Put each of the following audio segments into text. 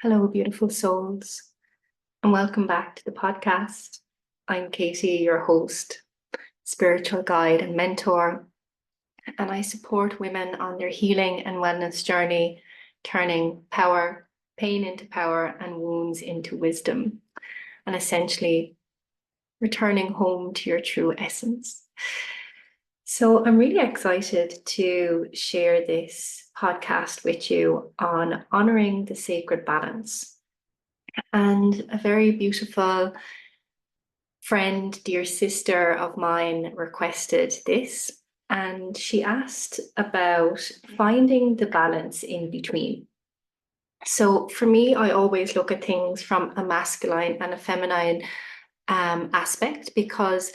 Hello, beautiful souls, and welcome back to the podcast. I'm Katie, your host, spiritual guide, and mentor, and I support women on their healing and wellness journey, turning pain into power, and wounds into wisdom, and essentially returning home to your true essence. So, I'm really excited to share this podcast with you on honoring the sacred balance. And a very beautiful friend, dear sister of mine, requested this. And she asked about finding the balance in between. So for me, I always look at things from a masculine and a feminine aspect because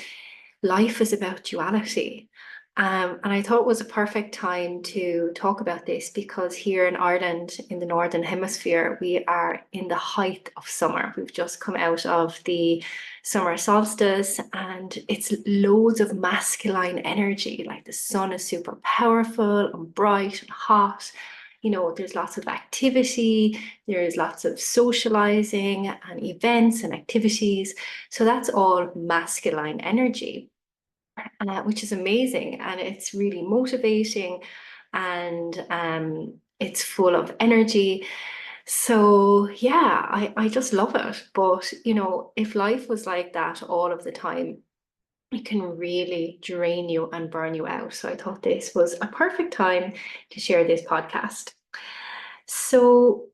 life is about duality. And I thought it was a perfect time to talk about this because here in Ireland, in the Northern Hemisphere, we are in the height of summer. We've just come out of the summer solstice and it's loads of masculine energy. Like the sun is super powerful and bright and hot. You know, there's lots of activity, there's lots of socializing and events and activities. So that's all masculine energy, which is amazing. And it's really motivating and it's full of energy. So yeah, I just love it. But, you know, if life was like that all of the time, it can really drain you and burn you out. So I thought this was a perfect time to share this podcast. So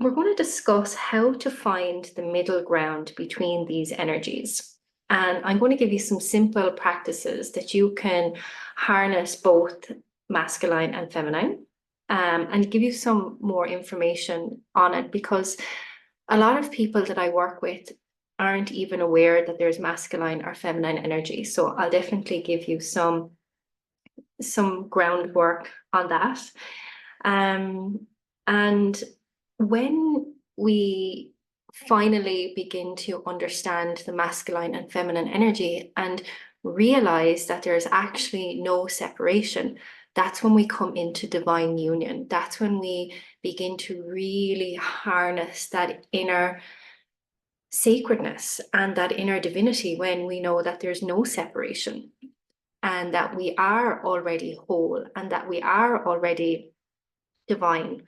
we're going to discuss how to find the middle ground between these energies. And I'm going to give you some simple practices that you can harness both masculine and feminine, and give you some more information on it because a lot of people that I work with aren't even aware that there's masculine or feminine energy. So I'll definitely give you some groundwork on that. And when we finally begin to understand the masculine and feminine energy and realize that there's actually no separation, that's when we come into divine union. That's when we begin to really harness that inner sacredness and that inner divinity, when we know that there's no separation and that we are already whole and that we are already divine.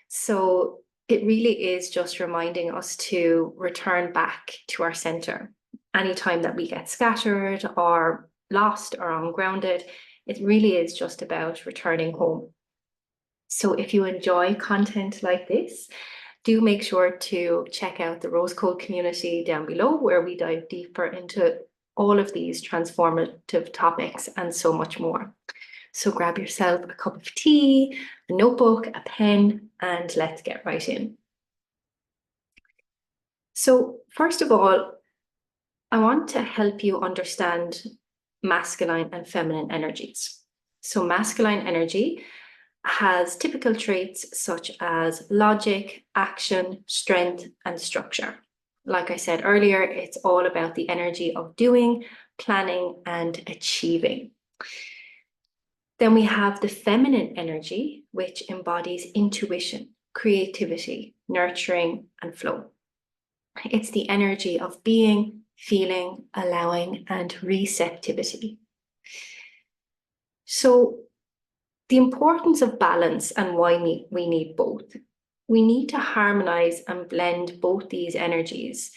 So it really is just reminding us to return back to our center. Anytime that we get scattered or lost or ungrounded, it really is just about returning home. So if you enjoy content like this, do make sure to check out the Rose Code community down below, where we dive deeper into all of these transformative topics and so much more. So grab yourself a cup of tea, a notebook, a pen, and let's get right in. So first of all, I want to help you understand masculine and feminine energies. So masculine energy has typical traits such as logic, action, strength, and structure. Like I said earlier, it's all about the energy of doing, planning, and achieving. Then we have the feminine energy, which embodies intuition, creativity, nurturing, and flow. It's the energy of being, feeling, allowing, and receptivity. So the importance of balance and why we need both. We need to harmonize and blend both these energies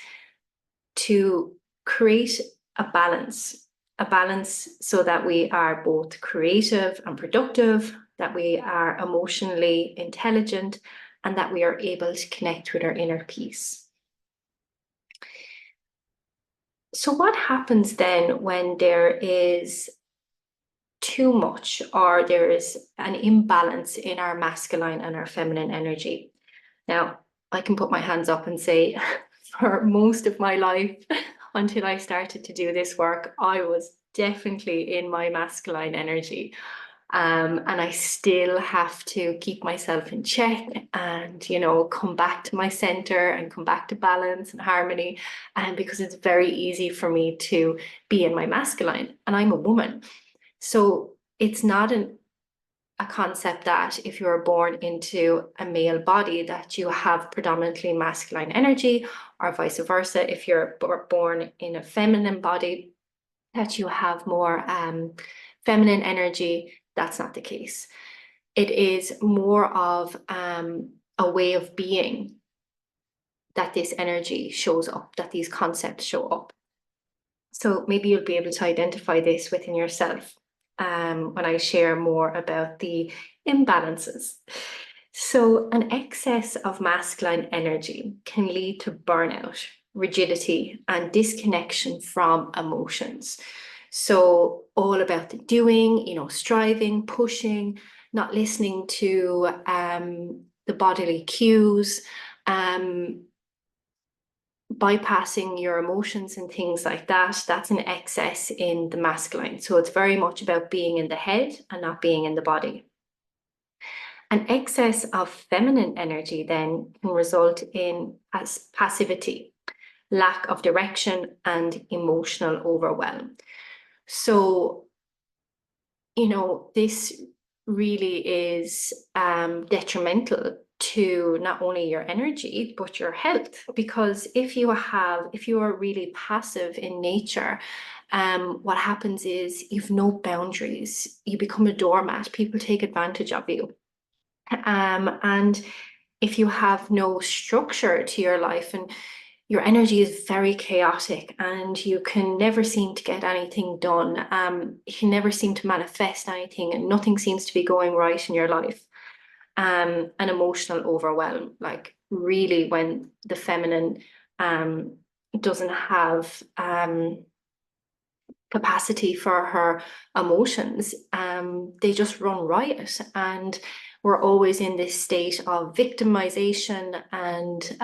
to create a balance so that we are both creative and productive, that we are emotionally intelligent, and that we are able to connect with our inner peace. So what happens then when there is too much or there is an imbalance in our masculine and our feminine energy? Now, I can put my hands up and say for most of my life, until I started to do this work, I was definitely in my masculine energy. And I still have to keep myself in check and, you know, come back to my center and come back to balance and harmony. And because it's very easy for me to be in my masculine, and I'm a woman. So it's not an a concept that if you're born into a male body, that you have predominantly masculine energy, or vice versa, if you're born in a feminine body, that you have more feminine energy. That's not the case. It is more of a way of being that this energy shows up, that these concepts show up. So maybe you'll be able to identify this within yourself when I share more about the imbalances. So an excess of masculine energy can lead to burnout, rigidity, and disconnection from emotions. So all about the doing, striving, pushing, not listening to the bodily cues, bypassing your emotions and things like that. That's an excess in the masculine. So it's very much about being in the head and not being in the body. An excess of feminine energy then can result in passivity, lack of direction, and emotional overwhelm. So, this really is detrimental to not only your energy, but your health. Because if you are really passive in nature, what happens is you've no boundaries. You become a doormat. People take advantage of you. And if you have no structure to your life and your energy is very chaotic and you can never seem to get anything done, you can never seem to manifest anything and nothing seems to be going right in your life. An emotional overwhelm, like really when the feminine doesn't have capacity for her emotions, they just run riot, and we're always in this state of victimization and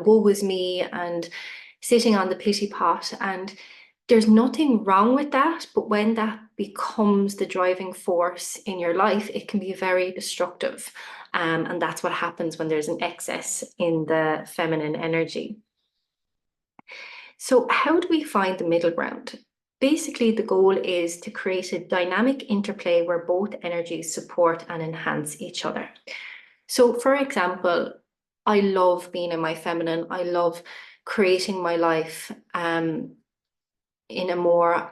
woe is me and sitting on the pity pot. And there's nothing wrong with that, but when that becomes the driving force in your life, it can be very destructive. And that's what happens when there's an excess in the feminine energy. So how do we find the middle ground? Basically, the goal is to create a dynamic interplay where both energies support and enhance each other. So, for example, I love being in my feminine. I love creating my life in a more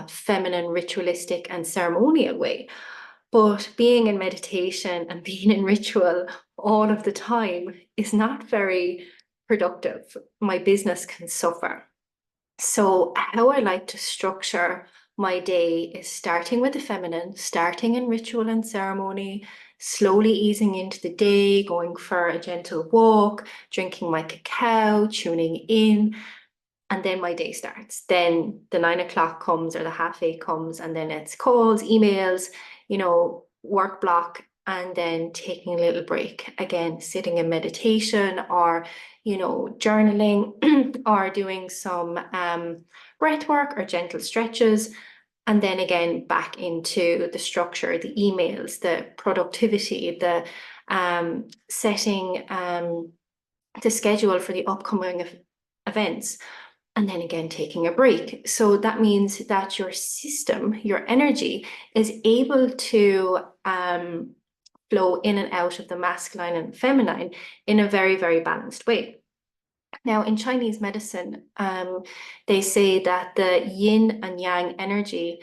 feminine, ritualistic, and ceremonial way. But being in meditation and being in ritual all of the time is not very productive. My business can suffer. So how I like to structure my day is starting with the feminine, starting in ritual and ceremony, slowly easing into the day, going for a gentle walk, drinking my cacao, tuning in, and then my day starts. Then the 9 o'clock comes or the 8:30 comes, and then it's calls, emails, work block, and then taking a little break. Again, sitting in meditation or, journaling or doing some breath work or gentle stretches. And then again, back into the structure, the emails, the productivity, the setting the schedule for the upcoming events. And then again, taking a break. So that means that your system, your energy is able to flow in and out of the masculine and feminine in a very, very balanced way. Now, in Chinese medicine, they say that the yin and yang energy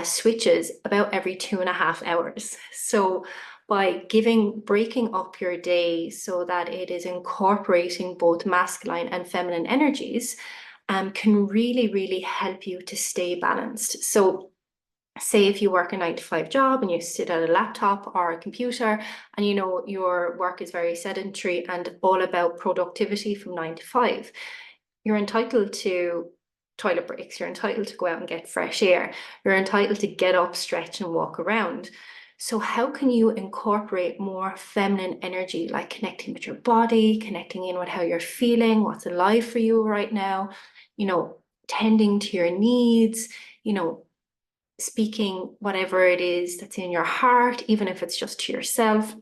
switches about every 2.5 hours. So by breaking up your day so that it is incorporating both masculine and feminine energies, can really, really help you to stay balanced. So say if you work a 9-to-5 job and you sit at a laptop or a computer and your work is very sedentary and all about productivity from 9 to 5, you're entitled to toilet breaks, you're entitled to go out and get fresh air, you're entitled to get up, stretch and walk around. So how can you incorporate more feminine energy, like connecting with your body, connecting in with how you're feeling, what's alive for you right now, tending to your needs, speaking whatever it is that's in your heart, even if it's just to yourself.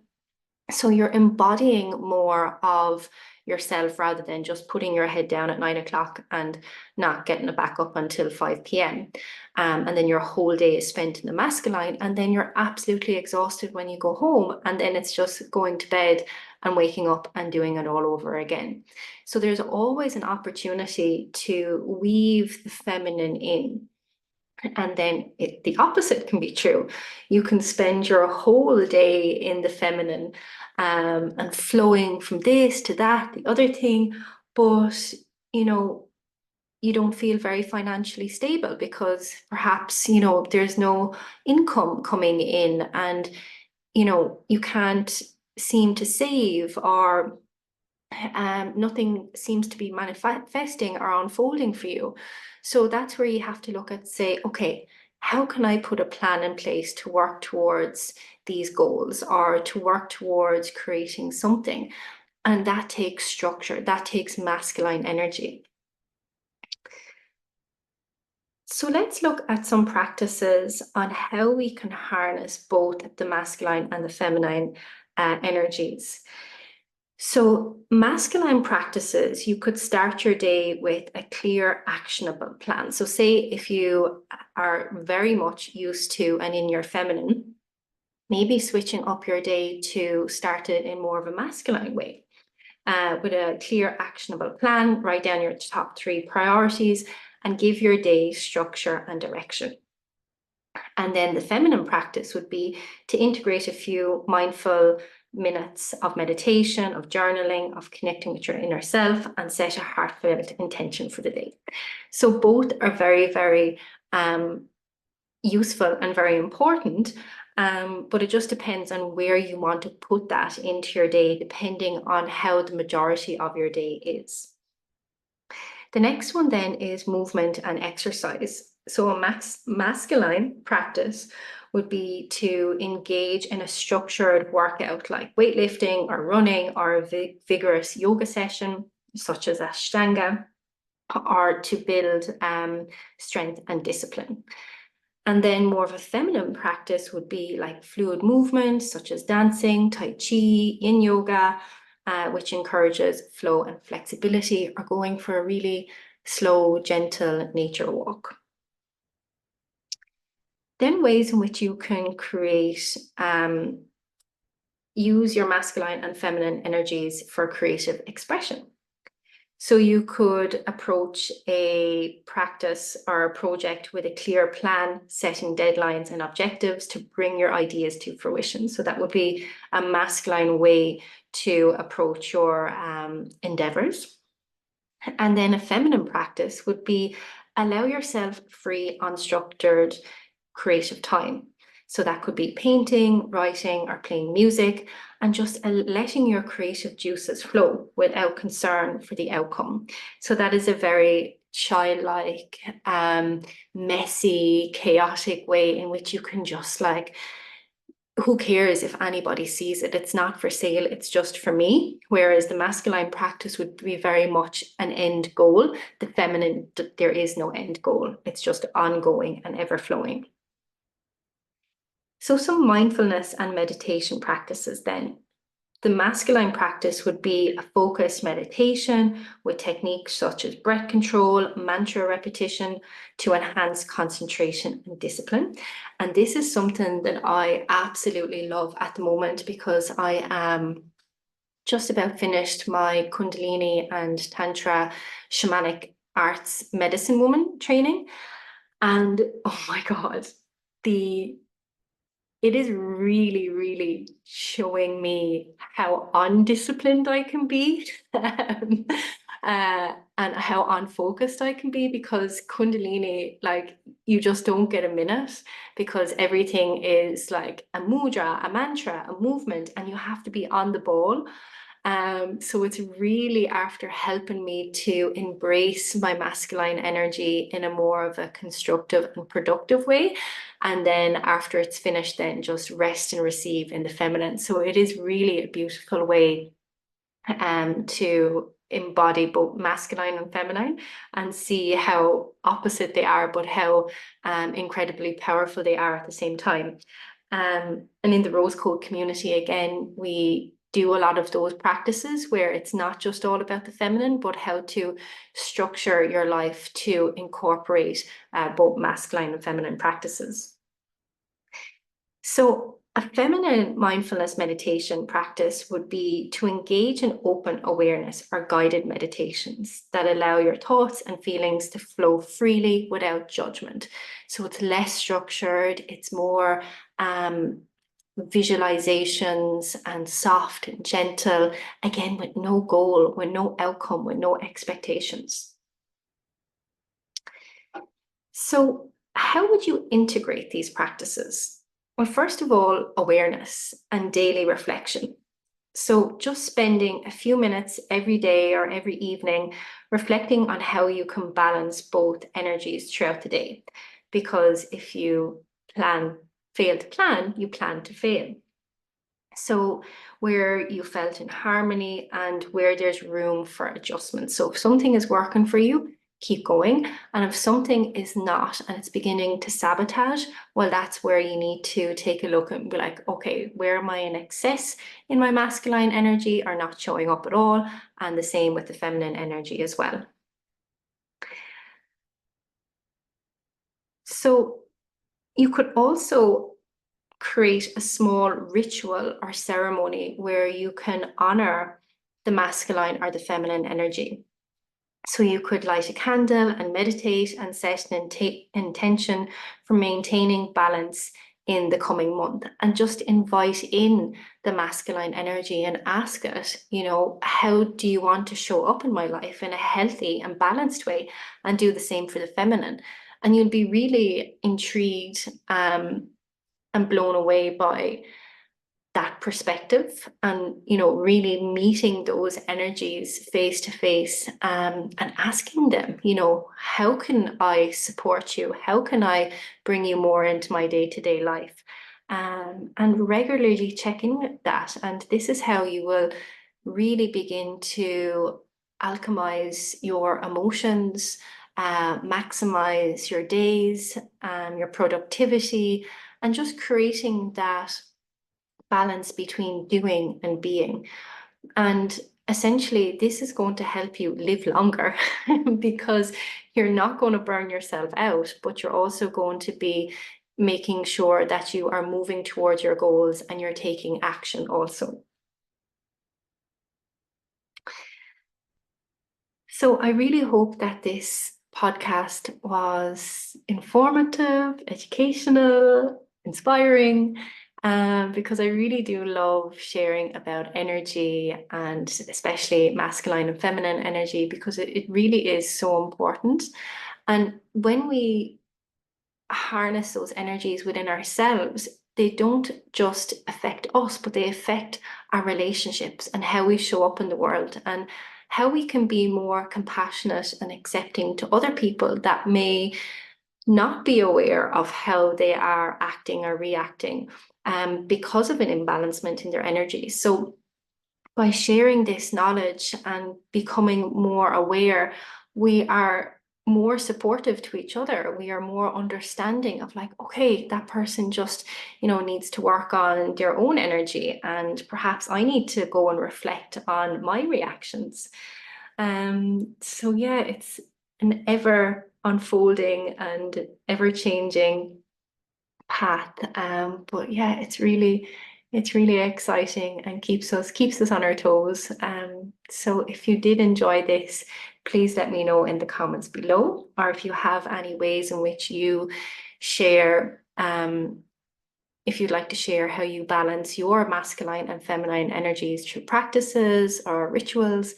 So you're embodying more of yourself rather than just putting your head down at 9 o'clock and not getting it back up until 5 p.m. And then your whole day is spent in the masculine, and then you're absolutely exhausted when you go home, and then it's just going to bed and waking up and doing it all over again. So there's always an opportunity to weave the feminine in. And then the opposite can be true. You can spend your whole day in the feminine, and flowing from this to that, the other thing, but you don't feel very financially stable because perhaps there's no income coming in, and you can't seem to save, or nothing seems to be manifesting or unfolding for you. So that's where you have to look at, say, okay, how can I put a plan in place to work towards these goals, or to work towards creating something? And that takes structure, that takes masculine energy. So let's look at some practices on how we can harness both the masculine and the feminine energies. So masculine practices, you could start your day with a clear, actionable plan. So say if you are very much used to and in your feminine, maybe switching up your day to start it in more of a masculine way. With a clear, actionable plan, write down your top 3 priorities and give your day structure and direction. And then the feminine practice would be to integrate a few mindful minutes of meditation, of journaling, of connecting with your inner self, and set a heartfelt intention for the day. So both are very, very useful and very important, but it just depends on where you want to put that into your day, depending on how the majority of your day is. The next one then is movement and exercise. So a masculine practice would be to engage in a structured workout like weightlifting or running, or a vigorous yoga session such as Ashtanga, or to build strength and discipline. And then more of a feminine practice would be like fluid movement such as dancing, Tai Chi, Yin Yoga, which encourages flow and flexibility, or going for a really slow, gentle nature walk. Then ways in which you can create, use your masculine and feminine energies for creative expression. So you could approach a practice or a project with a clear plan, setting deadlines and objectives to bring your ideas to fruition. So that would be a masculine way to approach your endeavors. And then a feminine practice would be allow yourself free, unstructured, creative time. So that could be painting, writing, or playing music, and just letting your creative juices flow without concern for the outcome. So that is a very childlike, messy, chaotic way in which you can just who cares if anybody sees it? It's not for sale, it's just for me. Whereas the masculine practice would be very much an end goal. The feminine, there is no end goal. It's just ongoing and ever flowing. So some mindfulness and meditation practices then. The masculine practice would be a focused meditation with techniques such as breath control, mantra repetition to enhance concentration and discipline. And this is something that I absolutely love at the moment, because I am just about finished my Kundalini and Tantra shamanic arts medicine woman training. And oh my God, it is really, really showing me how undisciplined I can be, and how unfocused I can be, because Kundalini, you just don't get a minute, because everything is like a mudra, a mantra, a movement, and you have to be on the ball. So it's really after helping me to embrace my masculine energy in a more of a constructive and productive way. And then after it's finished, then just rest and receive in the feminine. So it is really a beautiful way to embody both masculine and feminine, and see how opposite they are, but how incredibly powerful they are at the same time. And in the Rose Code community, again, we do a lot of those practices where it's not just all about the feminine, but how to structure your life to incorporate both masculine and feminine practices. So a feminine mindfulness meditation practice would be to engage in open awareness or guided meditations that allow your thoughts and feelings to flow freely without judgment. So it's less structured, it's more visualizations and soft and gentle, again, with no goal, with no outcome, with no expectations. So how would you integrate these practices? Well, first of all, awareness and daily reflection. So just spending a few minutes every day or every evening reflecting on how you can balance both energies throughout the day. Because if you fail to plan, you plan to fail. So where you felt in harmony and where there's room for adjustment. So if something is working for you, keep going. And if something is not and it's beginning to sabotage, well, that's where you need to take a look and be like, okay, where am I in excess in my masculine energy or not showing up at all? And the same with the feminine energy as well. So you could also create a small ritual or ceremony where you can honor the masculine or the feminine energy. So you could light a candle and meditate and set an intention for maintaining balance in the coming month, and just invite in the masculine energy and ask it, how do you want to show up in my life in a healthy and balanced way? And do the same for the feminine. And you'll be really intrigued and blown away by that perspective, and really meeting those energies face to face, and asking them, how can I support you? How can I bring you more into my day-to-day life? And regularly check in with that. And this is how you will really begin to alchemize your emotions, maximize your days, your productivity, and just creating that balance between doing and being. And essentially, this is going to help you live longer because you're not going to burn yourself out, but you're also going to be making sure that you are moving towards your goals and you're taking action also. So I really hope that this podcast was informative, educational, inspiring, because I really do love sharing about energy, and especially masculine and feminine energy, because it really is so important. And when we harness those energies within ourselves, they don't just affect us, but they affect our relationships and how we show up in the world, and how we can be more compassionate and accepting to other people that may not be aware of how they are acting or reacting because of an imbalancement in their energy. So by sharing this knowledge and becoming more aware, we are more supportive to each other. We are more understanding of like, okay, that person just, needs to work on their own energy, and perhaps I need to go and reflect on my reactions. So yeah, it's an ever unfolding and ever changing path. But yeah, it's really exciting and keeps us on our toes. So if you did enjoy this, please let me know in the comments below, or if you have any ways in which you share, if you'd like to share how you balance your masculine and feminine energies through practices or rituals,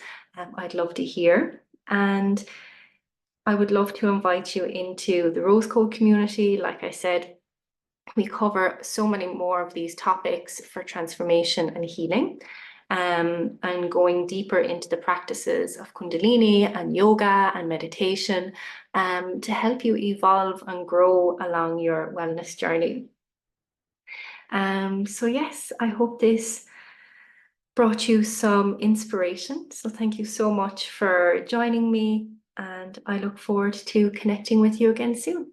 I'd love to hear. And I would love to invite you into the Rose Code community. Like I said, we cover so many more of these topics for transformation and healing, and going deeper into the practices of Kundalini and yoga and meditation, to help you evolve and grow along your wellness journey. So yes, I hope this brought you some inspiration. So thank you so much for joining me, and I look forward to connecting with you again soon.